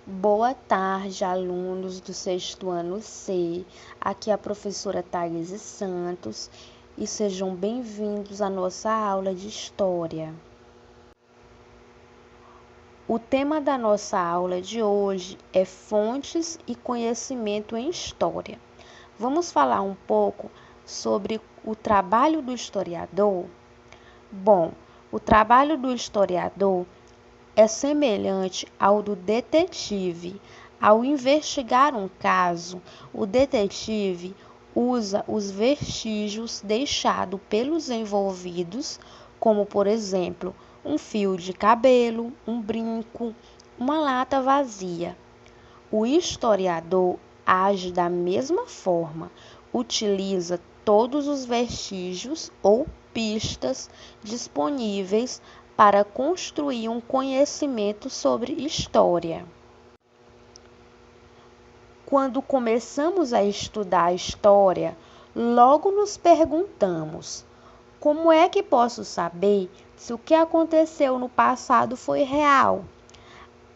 Boa tarde, alunos do sexto ano C. Aqui é a professora Thaís Santos e sejam bem-vindos à nossa aula de História. O tema da nossa aula de hoje é Fontes e Conhecimento em História. Vamos falar um pouco sobre o trabalho do historiador? Bom, o trabalho do historiador é semelhante ao do detetive. Ao investigar um caso, o detetive usa os vestígios deixados pelos envolvidos, como, por exemplo, um fio de cabelo, um brinco, uma lata vazia. O historiador age da mesma forma, utiliza todos os vestígios ou pistas disponíveis para construir um conhecimento sobre história. Quando começamos a estudar a história, logo nos perguntamos: como é que posso saber se o que aconteceu no passado foi real?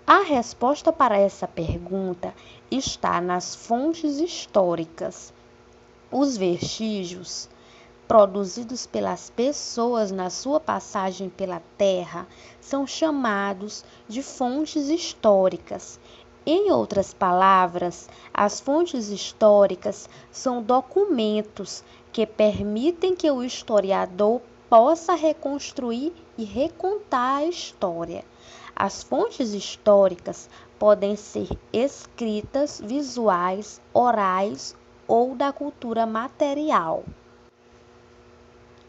A resposta para essa pergunta está nas fontes históricas. Os vestígios produzidos pelas pessoas na sua passagem pela Terra são chamados de fontes históricas. Em outras palavras, as fontes históricas são documentos que permitem que o historiador possa reconstruir e recontar a história. As fontes históricas podem ser escritas, visuais, orais ou da cultura material.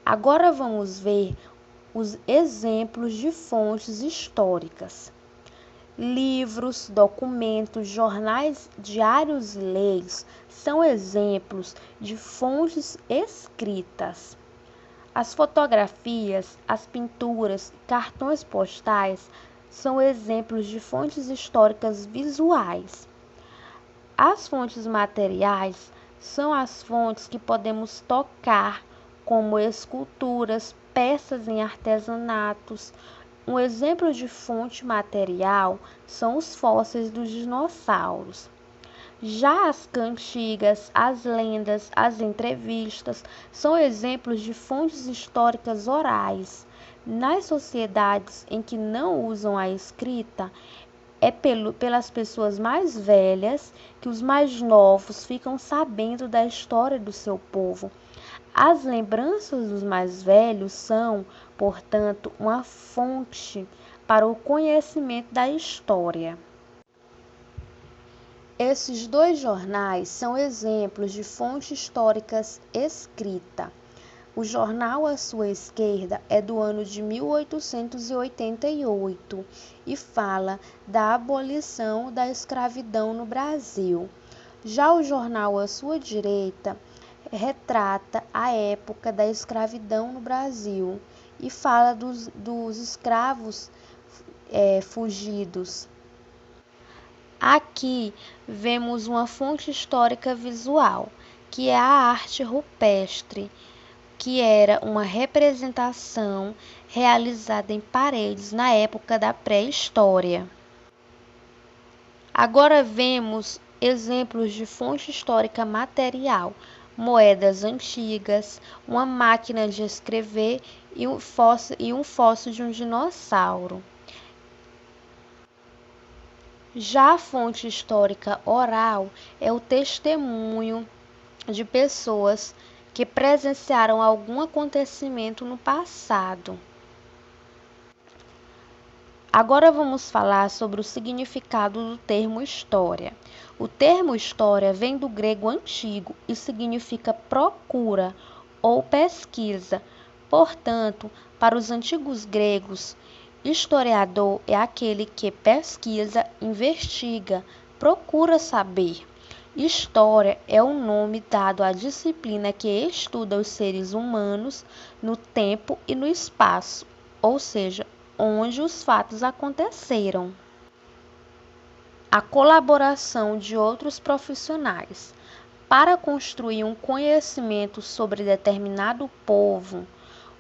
Agora vamos ver os exemplos de fontes históricas. Livros, documentos, jornais, diários e leis são exemplos de fontes escritas. As fotografias, as pinturas, cartões postais são exemplos de fontes históricas visuais. As fontes materiais são as fontes que podemos tocar, como esculturas, peças em artesanatos. Um exemplo de fonte material são os fósseis dos dinossauros. Já as cantigas, as lendas, as entrevistas são exemplos de fontes históricas orais. Nas sociedades em que não usam a escrita, é pelas pessoas mais velhas que os mais novos ficam sabendo da história do seu povo. As lembranças dos mais velhos são, portanto, uma fonte para o conhecimento da história. Esses dois jornais são exemplos de fontes históricas escrita. O jornal à sua esquerda é do ano de 1888 e fala da abolição da escravidão no Brasil. Já o jornal à sua direita retrata a época da escravidão no Brasil e fala dos escravos fugidos. Aqui vemos uma fonte histórica visual, que é a arte rupestre, que era uma representação realizada em paredes na época da pré-história. Agora vemos exemplos de fonte histórica material, moedas antigas, uma máquina de escrever e um fóssil de um dinossauro. Já a fonte histórica oral é o testemunho de pessoas que presenciaram algum acontecimento no passado. Agora vamos falar sobre o significado do termo história. O termo história vem do grego antigo e significa procura ou pesquisa. Portanto, para os antigos gregos, historiador é aquele que pesquisa, investiga, procura saber. História é o nome dado à disciplina que estuda os seres humanos no tempo e no espaço, ou seja, onde os fatos aconteceram. A colaboração de outros profissionais. Para construir um conhecimento sobre determinado povo,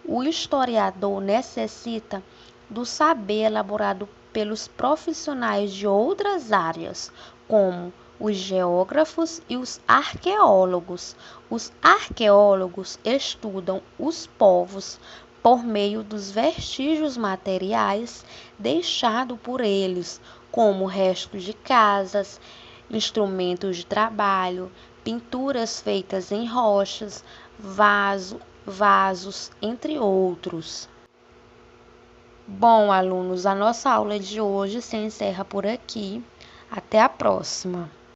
o historiador necessita do saber elaborado pelos profissionais de outras áreas, como os geógrafos e os arqueólogos. Os arqueólogos estudam os povos por meio dos vestígios materiais deixados por eles, como restos de casas, instrumentos de trabalho, pinturas feitas em rochas, vasos, entre outros. Bom, alunos, a nossa aula de hoje se encerra por aqui. Até a próxima!